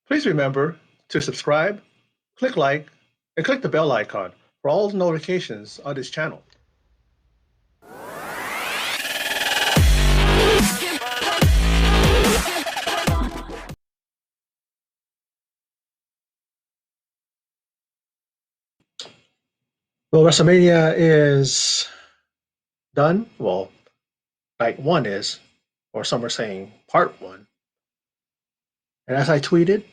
Please remember to subscribe, click like, and click the bell icon for all notifications on this channel. Well, WrestleMania is done. Well, night one is, or some are saying part one. And as I tweeted,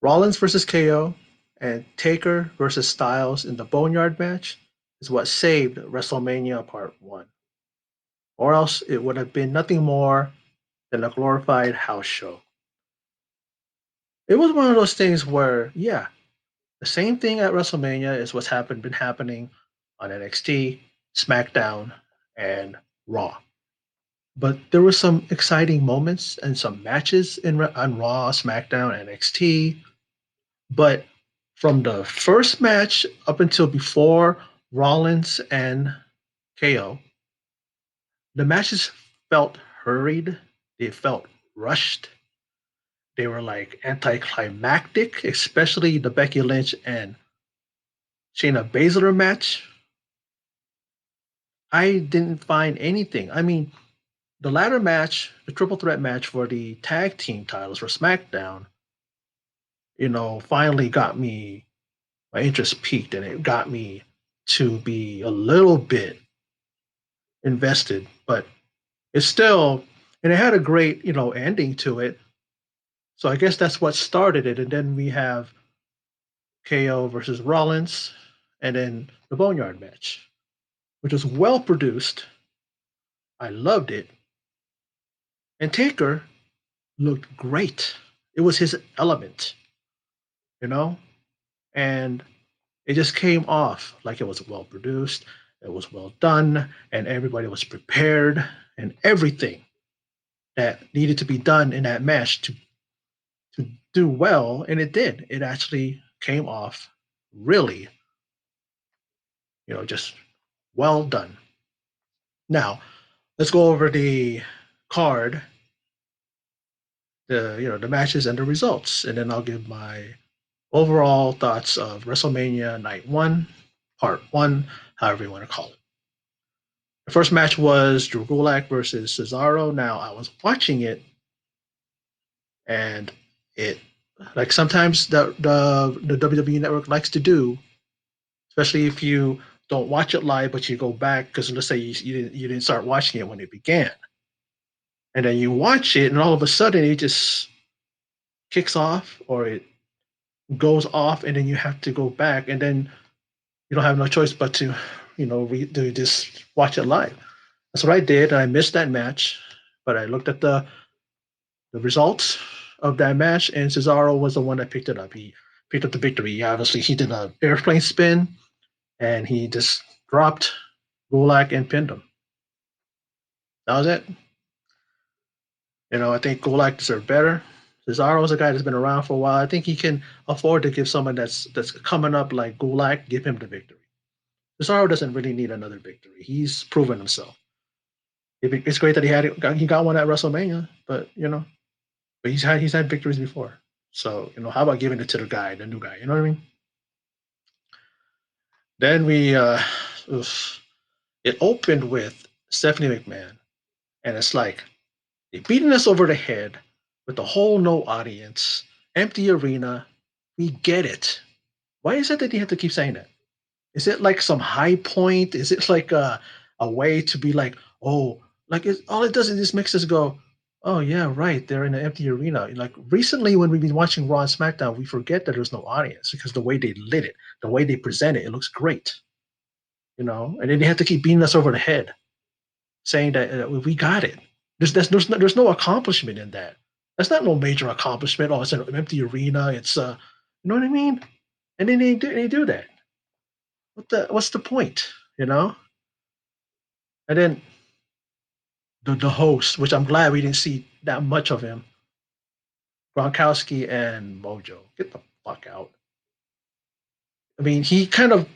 Rollins versus KO and Taker versus Styles in the Boneyard match is what saved WrestleMania Part 1. Or else it would have been nothing more than a glorified house show. It was one of those things where, yeah, the same thing at WrestleMania is been happening on NXT, SmackDown, and Raw. But there were some exciting moments and some matches on Raw, SmackDown, NXT. But from the first match up until before Rollins and KO, the matches felt hurried. They felt rushed. They were like anticlimactic, especially the Becky Lynch and Shayna Baszler match. I didn't find anything. I mean, the ladder match, the triple threat match for the tag team titles for SmackDown, finally got my interest peaked and it got me to be a little bit invested, but it's still, and it had a great, ending to it. So I guess that's what started it. And then we have KO versus Rollins, and then the Boneyard match, which was well produced. I loved it. And Taker looked great. It was his element, you know? And it just came off like it was well produced, it was well done, and everybody was prepared, and everything that needed to be done in that match to do well, and it did. It actually came off really, just well done. Now, let's go over the card, the matches and the results, and then I'll give my overall thoughts of WrestleMania Night One, Part One, however you want to call it. The first match was Drew Gulak versus Cesaro. Now, I was watching it, and it like sometimes the WWE Network likes to do, especially if you don't watch it live, but you go back because let's say you didn't start watching it when it began, and then you watch it, and all of a sudden it just kicks off or it goes off, and then you have to go back, and then you don't have no choice but to to just watch it live. That's what I did. I missed that match, but I looked at the results of that match, and Cesaro was the one that picked it up. He picked up the victory. Obviously, he did an airplane spin, and he just dropped Gulak and pinned him. That was it. I think Gulak deserved better. Cesaro is a guy that's been around for a while. I think he can afford to give someone that's coming up like Gulak, give him the victory. Cesaro doesn't really need another victory. He's proven himself. It's great that he got one at WrestleMania, but but he's had victories before. So how about giving it to the new guy? You know what I mean? Then it opened with Stephanie McMahon, and it's like they beating us over the head with the whole no audience, empty arena. We get it. Why is it that you have to keep saying that? Is it like some high point? Is it like a way to be like, oh, like all it does is just makes us go, oh yeah, right. They're in an empty arena. Like recently, when we've been watching Raw and SmackDown, we forget that there's no audience because the way they lit it, the way they present it, it looks great. And then they have to keep beating us over the head, saying that we got it. There's no accomplishment in that. That's not no major accomplishment. Oh, it's an empty arena. It's you know what I mean? And then they do that. What's the point? And then the host, which I'm glad we didn't see that much of him, Gronkowski and Mojo. Get the fuck out. I mean, he kind of a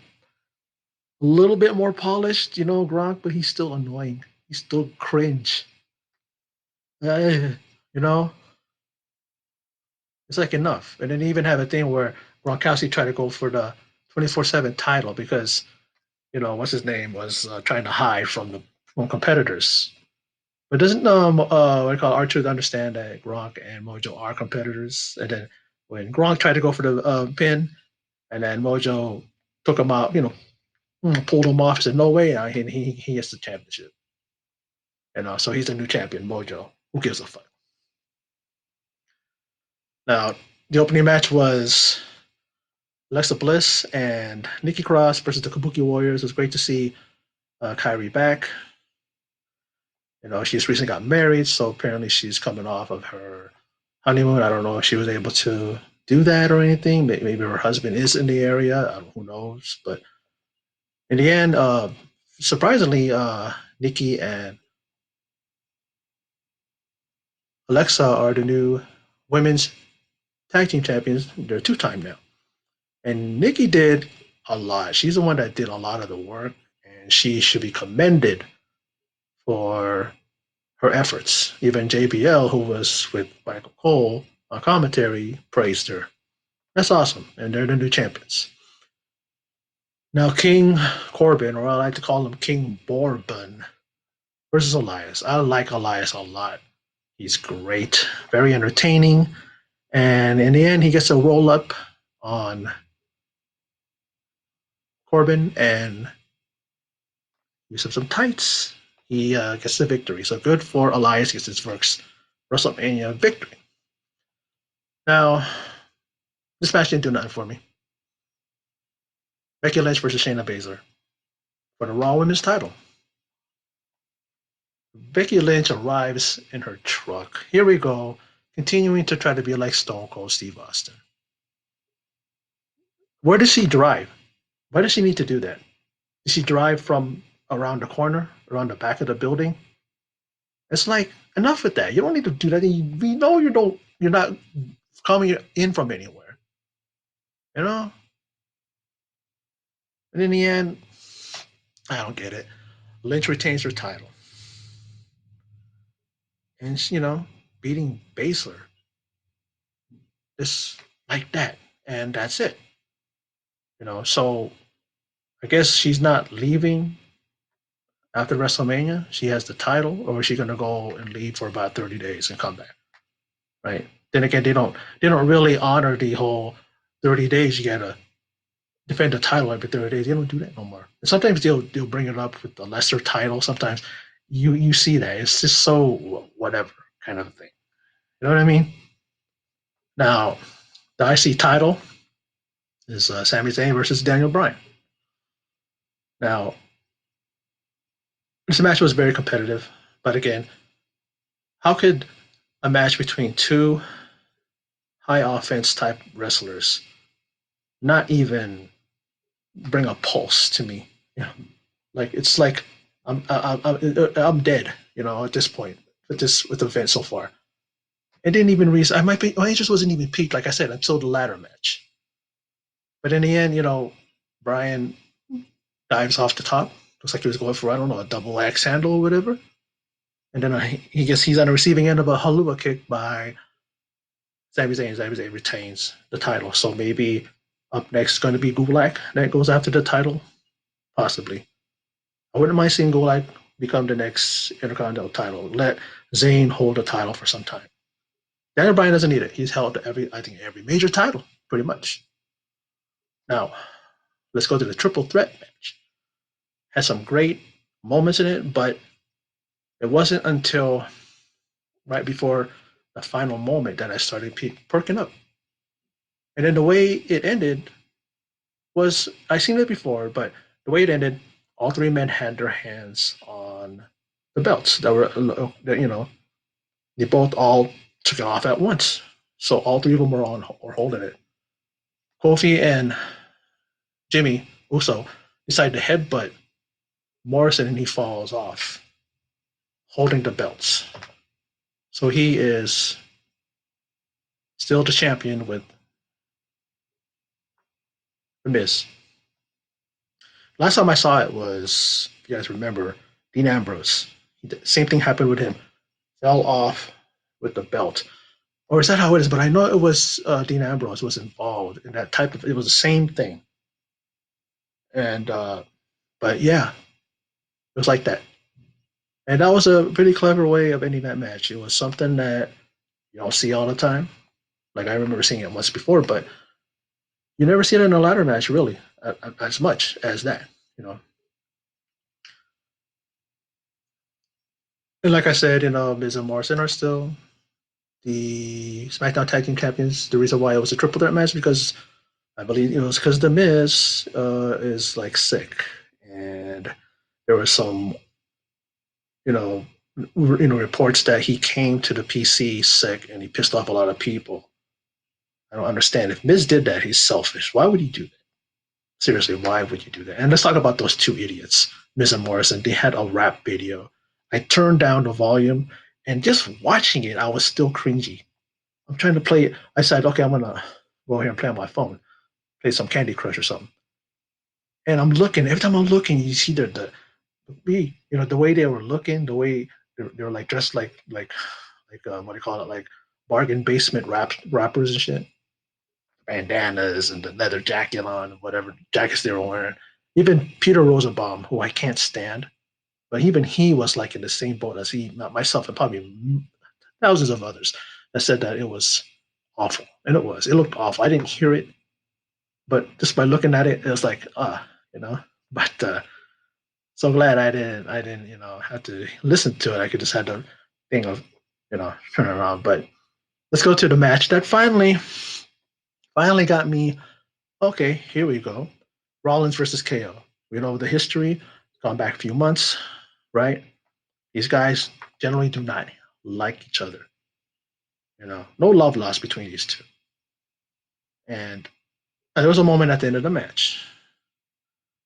little bit more polished, Gronk, but he's still annoying. He's still cringe. You know, It's like enough. And then they even have a thing where Gronkowski tried to go for the 24/7 title because what's his name was trying to hide from competitors. But doesn't what I call Archer understand that Gronk and Mojo are competitors? And then when Gronk tried to go for the pin, and then Mojo took him out, pulled him off, said no way, he gets the championship. So he's the new champion, Mojo. Who gives a fuck? Now the opening match was Alexa Bliss and Nikki Cross versus the Kabuki Warriors. It was great to see Kyrie back. She's recently got married, so apparently she's coming off of her honeymoon. I don't know if she was able to do that or anything. Maybe her husband is in the area. Who knows? But in the end, surprisingly, Nikki and Alexa are the new women's tag team champions. They're two-time now. And Nikki did a lot. She's the one that did a lot of the work, and she should be commended for her efforts. Even JBL, who was with Michael Cole on commentary, praised her. That's awesome, and they're the new champions. Now, King Corbin, or I like to call him King Bourbon, versus Elias. I like Elias a lot. He's great, very entertaining, and in the end, he gets a roll up on Corbin and use of some tights. He gets the victory. So good for Elias, gets his first Wrestlemania victory. Now, this match didn't do nothing for me. Becky Lynch versus Shayna Baszler for the Raw Women's title. Becky Lynch arrives in her truck. Here we go, continuing to try to be like Stone Cold Steve Austin. Where does she drive? Why does she need to do that? Does she drive from around the corner, around the back of the building? It's like enough with that. You don't need to do that. We know you're not coming in from anywhere. You know? And in the end, I don't get it. Lynch retains her title. And beating Baszler. Just like that. And that's it. So I guess she's not leaving after WrestleMania. She has the title, or is she gonna go and leave for about 30 days and come back? Right. Then again, they don't really honor the whole 30 days you gotta defend the title every 30 days. They don't do that no more. And sometimes they'll bring it up with the lesser title. Sometimes you see that. It's just so whatever kind of thing. You know what I mean? Now, the IC title is Sami Zayn versus Daniel Bryan. Now, this match was very competitive, but again, how could a match between two high offense type wrestlers not even bring a pulse to me? Like it's like I'm dead. At this point with the event so far. It didn't even reach. I might be. My interest wasn't even peaked, like I said, until the ladder match. But in the end, Brian dives off the top. Looks like he was going for, I don't know, a double axe handle or whatever. And then he's on the receiving end of a Halua kick by Sami Zayn. Sami Zayn retains the title. So maybe up next is going to be Gulak that goes after the title. Possibly. I wouldn't mind seeing Gulak become the next Intercontinental title. Let Zayn hold the title for some time. Daniel Bryan doesn't need it. He's held I think every major title, pretty much. Now, let's go to the triple threat match. Has some great moments in it, but it wasn't until right before the final moment that I started perking up. And then the way it ended was, I've seen it before, but the way it ended, all three men had their hands on the belts that were, they both all took it off at once. So all three of them were holding it. Kofi and Jimmy Uso decide to headbutt Morrison, and he falls off, holding the belts. So he is still the champion with The Miz. Last time I saw it was, if you guys remember, Dean Ambrose. Same thing happened with him. Fell off with the belt. or is that how it is? But I know it was Dean Ambrose was involved in that type of. It was the same thing, and but yeah, it was like that, and that was a pretty clever way of ending that match. It was something that you don't see all the time. Like I remember seeing it once before, but you never see it in a ladder match really as much as that. You know, and like I said, Miz and Morrison are still the SmackDown Tag Team Champions. The reason why it was a triple threat match because I believe it was because the Miz is like sick, and there was some you know reports that he came to the PC sick and he pissed off a lot of people. I don't understand. If Miz did that, he's selfish. Why would he do that? Seriously, why would you do that? And let's talk about those two idiots, Miz and Morrison. They had a rap video. I turned down the volume, and just watching it, I was still cringy. I'm trying to play it. I said, okay, I'm gonna go here and play on my phone, play some Candy Crush or something. And I'm looking. Every time I'm looking, you see the way they were looking, the way they were like dressed like what do you call it, like bargain basement rappers and shit, bandanas and the leather jacket on, whatever jackets they were wearing. Even Peter Rosenbaum, who I can't stand, but even he was like in the same boat as he, not myself, and probably thousands of others that said that it was awful, and it was. It looked awful. I didn't hear it, but just by looking at it, it was like you know. But so glad I didn't have to listen to it. I could just had the thing of turn around. But let's go to the match that finally got me. Okay, here we go. Rollins versus KO. We know the history. Gone back a few months, right? These guys generally do not like each other. No love lost between these two. And there was a moment at the end of the match.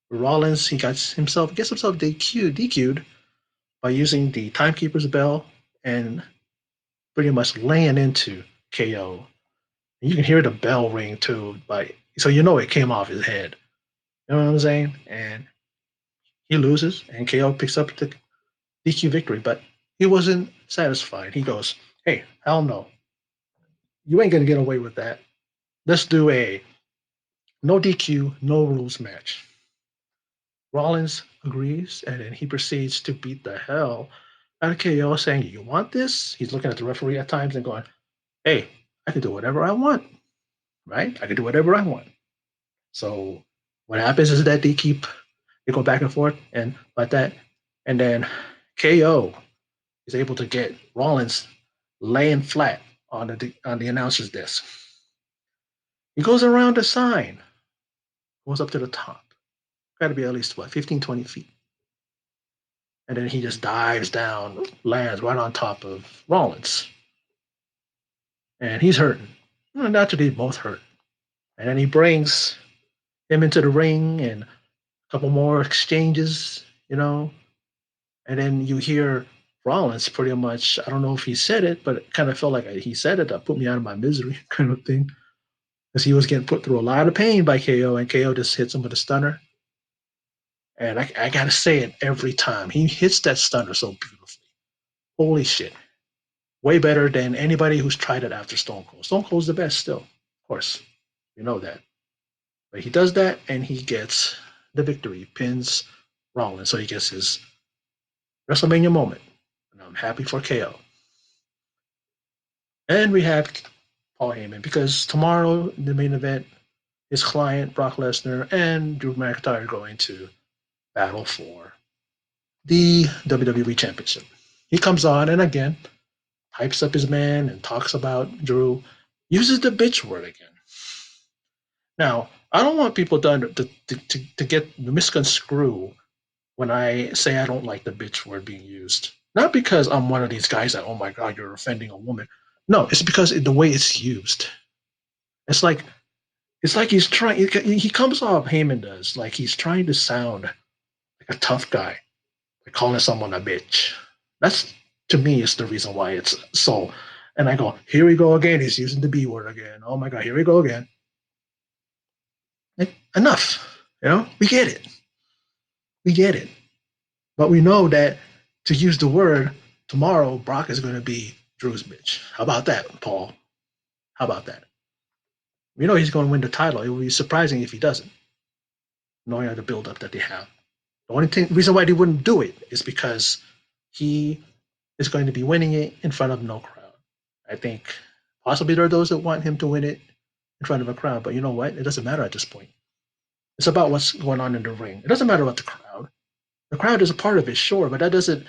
Rollins, he gets himself DQ'd by using the timekeeper's bell and pretty much laying into KO. And you can hear the bell ring too, so you know it came off his head. You know what I'm saying? And he loses, and KO picks up the DQ victory, but he wasn't satisfied. He goes, "Hey, hell no, you ain't gonna get away with that. Let's do a no DQ, no rules match." Rollins agrees, and then he proceeds to beat the hell out of KO, saying, "You want this?" He's looking at the referee at times and going, "Hey, I can do whatever I want, right? I can do whatever I want." So what happens is that they go back and forth and like that, and then KO is able to get Rollins laying flat on the announcer's desk. He goes around the sign, goes up to the top. Got to be at least what 15, 20 feet. And then he just dives down, lands right on top of Rollins. And he's hurting. Naturally, both hurt. And then he brings him into the ring and a couple more exchanges. And then you hear Rollins pretty much, I don't know if he said it, but it kind of felt like he said it that put me out of my misery kind of thing. Because he was getting put through a lot of pain by KO, and KO just hits him with a stunner. And I got to say it every time. He hits that stunner so beautifully. Holy shit. Way better than anybody who's tried it after Stone Cold. Stone Cold's the best still, of course. You know that. But he does that and he gets the victory. He pins Rollins. So he gets his WrestleMania moment. And I'm happy for KO. And we have Paul Heyman because tomorrow, in the main event, his client, Brock Lesnar, and Drew McIntyre are going to battle for the WWE Championship. He comes on and again hypes up his man and talks about Drew, uses the bitch word again. Now, I don't want people to get misconstrue when I say I don't like the bitch word being used. Not because I'm one of these guys that, oh my God, you're offending a woman. No, it's because the way it's used. It's like he's trying. He comes off, Heyman does, like he's trying to sound like a tough guy, like calling someone a bitch. That's to me is the reason why it's so. And I go, here we go again. He's using the B word again. Oh my God, here we go again. Enough. We get it. We get it. But we know that to use the word tomorrow, Brock is going to be Drew's bitch. How about that, Paul? How about that? We know he's going to win the title. It would be surprising if he doesn't, knowing the build up that they have. The only reason why they wouldn't do it is because he is going to be winning it in front of no crowd. I think possibly there are those that want him to win it in front of a crowd, but you know what? It doesn't matter at this point. It's about what's going on in the ring. It doesn't matter about the crowd. The crowd is a part of it, sure, but that doesn't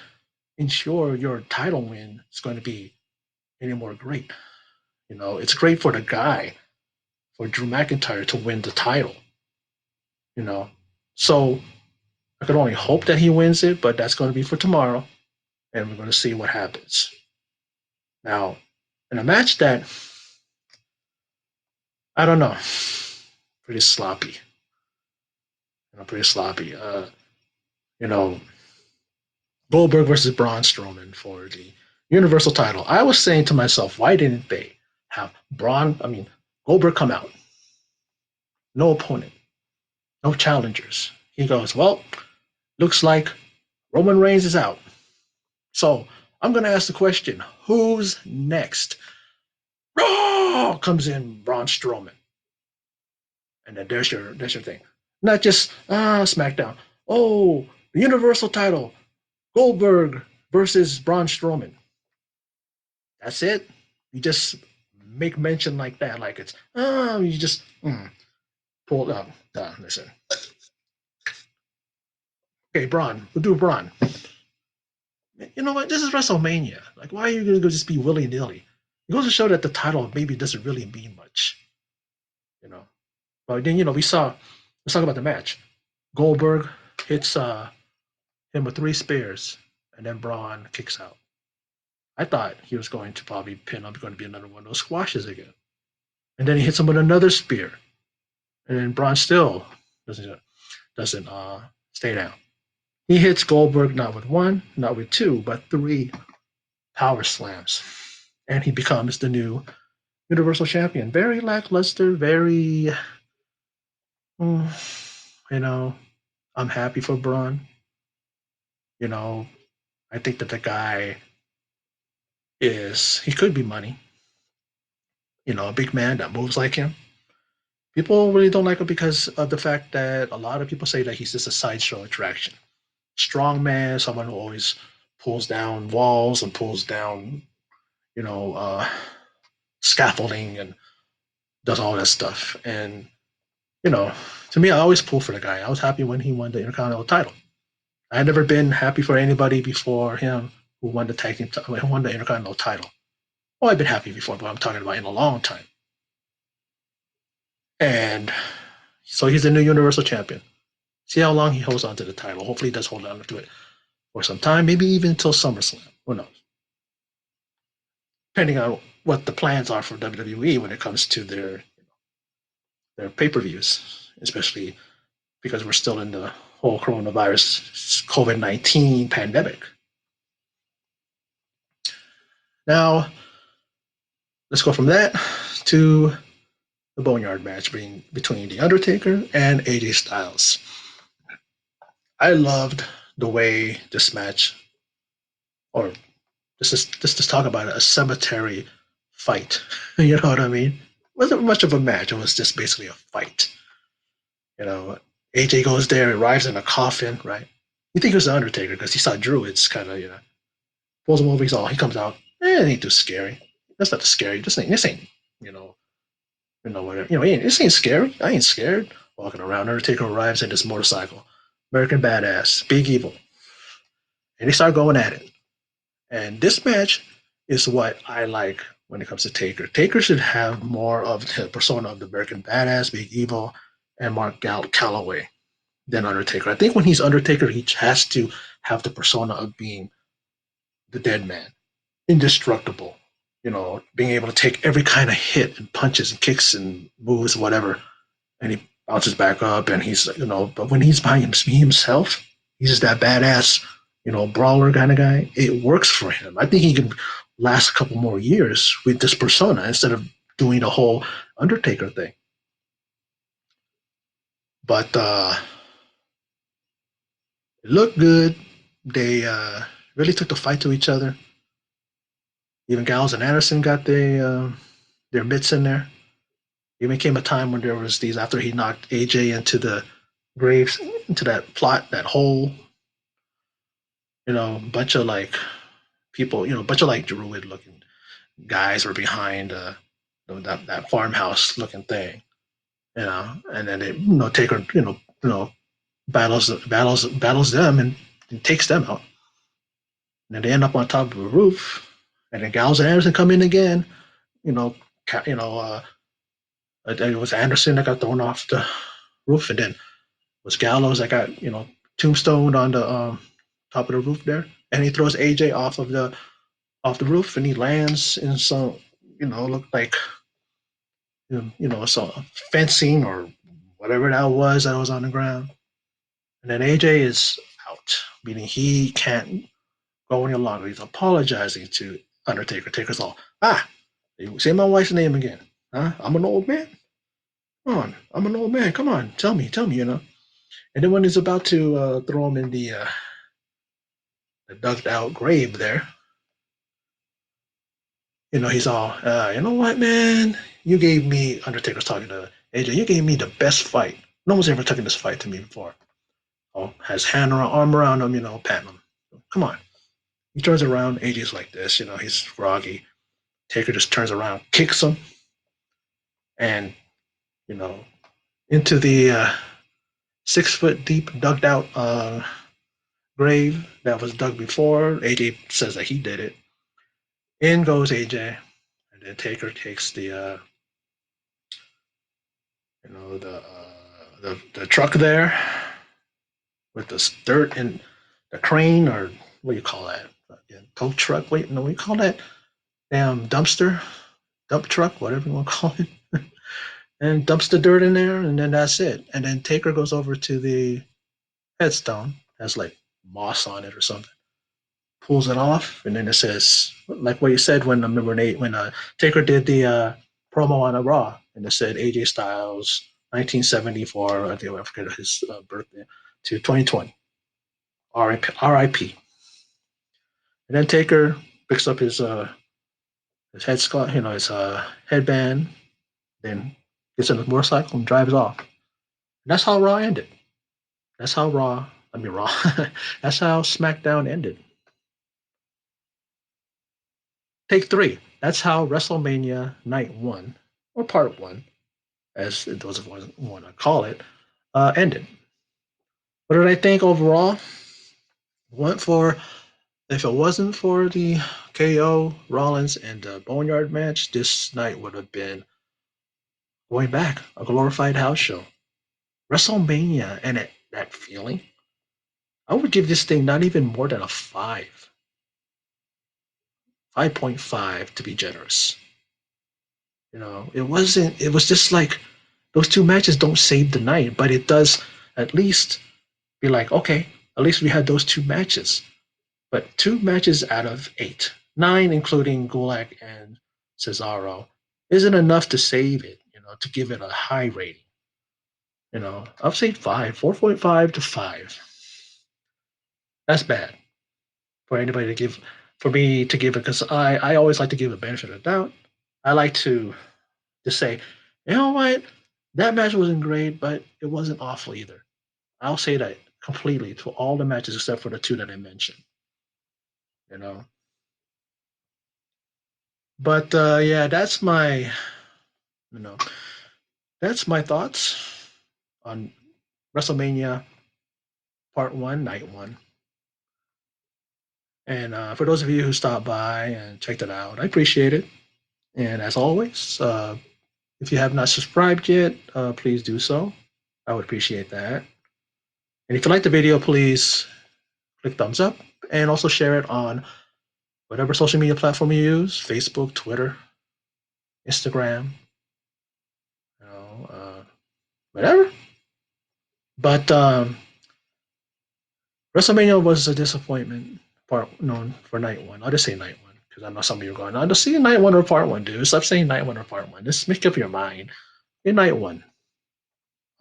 ensure your title win is going to be any more great. It's great for the guy, for Drew McIntyre to win the title. You know, so I could only hope that he wins it, but that's going to be for tomorrow, and we're going to see what happens. Now, in a match that I don't know, pretty sloppy. Pretty sloppy. You know, Goldberg versus Braun Strowman for the Universal title. I was saying to myself, why didn't they have Goldberg come out? No opponent, no challengers. He goes, well, looks like Roman Reigns is out. So I'm going to ask the question, who's next? Oh, comes in Braun Strowman. And then there's your thing. Not just SmackDown. Oh, the Universal title, Goldberg versus Braun Strowman. That's it. You just make mention like that, like it's you just pull up. Listen. Okay, Braun. We'll do Braun. You know what? This is WrestleMania. Like, why are you gonna just be willy nilly? It goes to show that the title maybe doesn't really mean much. You know. But then we saw. Let's talk about the match. Goldberg hits him with 3 spears, and then Braun kicks out. I thought he was going to probably pin him, going to be another one of those squashes again. And then he hits him with another spear, and then Braun still doesn't stay down. He hits Goldberg not with one, not with two, but 3 power slams, and he becomes the new Universal Champion. Very lackluster, very, you know, I'm happy for Braun. You know, I think that the guy he could be money. A big man that moves like him. People really don't like him because of the fact that a lot of people say that he's just a sideshow attraction. Strong man, someone who always pulls down walls and pulls down, you know, uh, scaffolding and does all that stuff. And, you know, to me, I always pull for the guy. I was happy when he won the Intercontinental title. I had never been happy for anybody before him who won the tag team, who won the Intercontinental title. Well, I've been happy before, but I'm talking about in a long time. And so he's the new Universal Champion. See how long he holds on to the title. Hopefully, he does hold on to it for some time, maybe even until SummerSlam. Who knows? Depending on what the plans are for WWE when it comes to their pay-per-views, especially because we're still in the whole coronavirus COVID-19 pandemic. Now, let's go from that to the Boneyard match between The Undertaker and AJ Styles. I loved the way this match, or just talk about it, a cemetery fight. You know what I mean? It wasn't much of a match. It was just basically a fight. AJ goes there, arrives in a coffin, right? You think it was the Undertaker because he saw Drew. It's kind of pulls him over. He comes out. It ain't too scary. That's not too scary. This ain't you know whatever. This ain't scary. I ain't scared. Walking around, Undertaker arrives in this motorcycle. American Badass, Big Evil, and they start going at it. And this match is what I like when it comes to Taker. Taker should have more of the persona of the American Badass, Big Evil, and Mark Calloway than Undertaker. I think when he's Undertaker, he has to have the persona of being the dead man, indestructible, being able to take every kind of hit and punches and kicks and moves, whatever, and he bounces back up. And he's, but when he's by himself, he's just that badass, brawler kind of guy. It works for him. I think he can last a couple more years with this persona instead of doing the whole Undertaker thing. But it looked good. They really took the fight to each other. Even Gallows and Anderson got their their mitts in there. It became a time when there was these after he knocked AJ into the graves, into that plot, that hole. Bunch of like people, bunch of like druid looking guys were behind that farmhouse looking thing. And then they Taker battles them and takes them out. And then they end up on top of a roof, and then Gallows and Anderson come in again. You know, it was Anderson that got thrown off the roof, and then it was Gallows that got tombstoned on the top of the roof there, and he throws AJ off the roof, and he lands in some looked like some fencing or whatever that was on the ground, and then AJ is out, meaning he can't go any longer. He's apologizing to Undertaker. Taker's all, say my wife's name again. Huh? I'm an old man. Come on, I'm an old man. Come on, tell me. And then when he's about to throw him in the dug out grave there, he's all, you know what, man? You gave me, Undertaker's talking to AJ, you gave me the best fight. No one's ever taken this fight to me before. Oh, has arm around him, patting him. Come on. He turns around, AJ's like this, he's groggy. Taker just turns around, kicks him, and, you know, into the 6 foot deep dug out grave that was dug before. AJ says that he did it. In goes AJ, and then Taker takes the the truck there with the dirt and the crane, or what do you call that? Tow truck? Wait, no, what do you call that? Damn dumpster, dump truck, whatever you want to call it, and dumps the dirt in there, and then that's it. And then Taker goes over to the headstone, has like moss on it or something, pulls it off, and then it says, like what you said when remember Nate when Taker did the promo on a Raw, and it said AJ Styles 1974, I think I forget his birthday, to 2020, RIP. And then Taker picks up his head scarf, his headband, then gets on the motorcycle and drives off. And that's how Raw ended. That's how Raw. I mean Raw. That's how SmackDown ended. Take three. That's how WrestleMania Night One, or Part One, as those of us want to call it, ended. What did I think overall? Went for If it wasn't for the KO Rollins and the Boneyard match, this night would have been going back a glorified house show. WrestleMania and that feeling. I would give this thing not even more than a 5.5 to be generous. It wasn't. It was just like those two matches don't save the night, but it does at least be like, okay, at least we had those two matches. But two matches out of 8, 9 including Gulak and Cesaro, isn't enough to save it. To give it a high rating. I'll say 4.5 to 5. That's bad for anybody to give. For me to give it, because I always like to give a benefit of the doubt. I like to say, you know what, that match wasn't great, but it wasn't awful either. I'll say that completely to all the matches except for the two that I mentioned. You know, but yeah, you know that's my thoughts on WrestleMania Part One, Night One. And for those of you who stopped by and checked it out, I appreciate it. And as always, if you have not subscribed yet, please do so. I would appreciate that. And if you like the video, please click thumbs up and also share it on whatever social media platform you use: Facebook, Twitter, Instagram, whatever. But WrestleMania was a disappointment. Part known for night one. I'll just say night one because I know some of you are going, I'll just see night one or part one, dude. Stop saying night one or part one. Just make up your mind. In night one.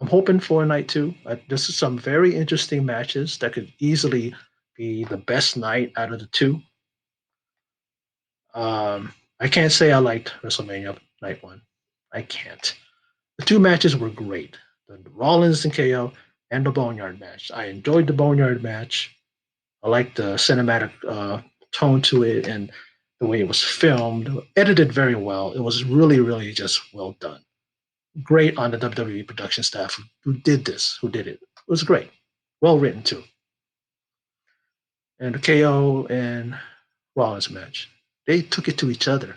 I'm hoping for night two. This is some very interesting matches that could easily be the best night out of the two. I can't say I liked WrestleMania night one. I can't. The two matches were great. The Rollins and KO and the Boneyard match. I enjoyed the Boneyard match. I liked the cinematic tone to it and the way it was filmed, edited very well. It was really, really just well done. Great on the WWE production staff who did this, who did it. It was great. Well written too. And the KO and Rollins match, they took it to each other.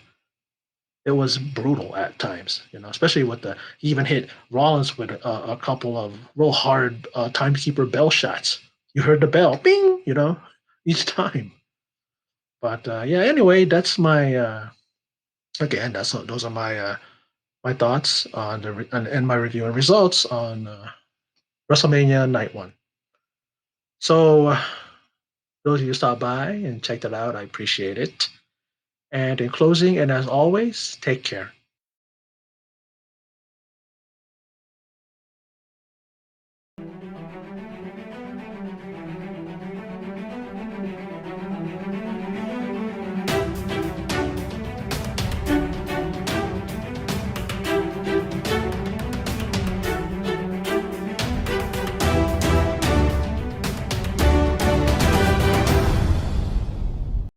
It was brutal at times, especially with he even hit Rollins with a couple of real hard timekeeper bell shots. You heard the bell, bing, each time. But yeah, anyway, that's my again. Those are my thoughts on and my review and results on WrestleMania Night One. So those of you who stopped by and checked it out, I appreciate it. And in closing, and as always, take care.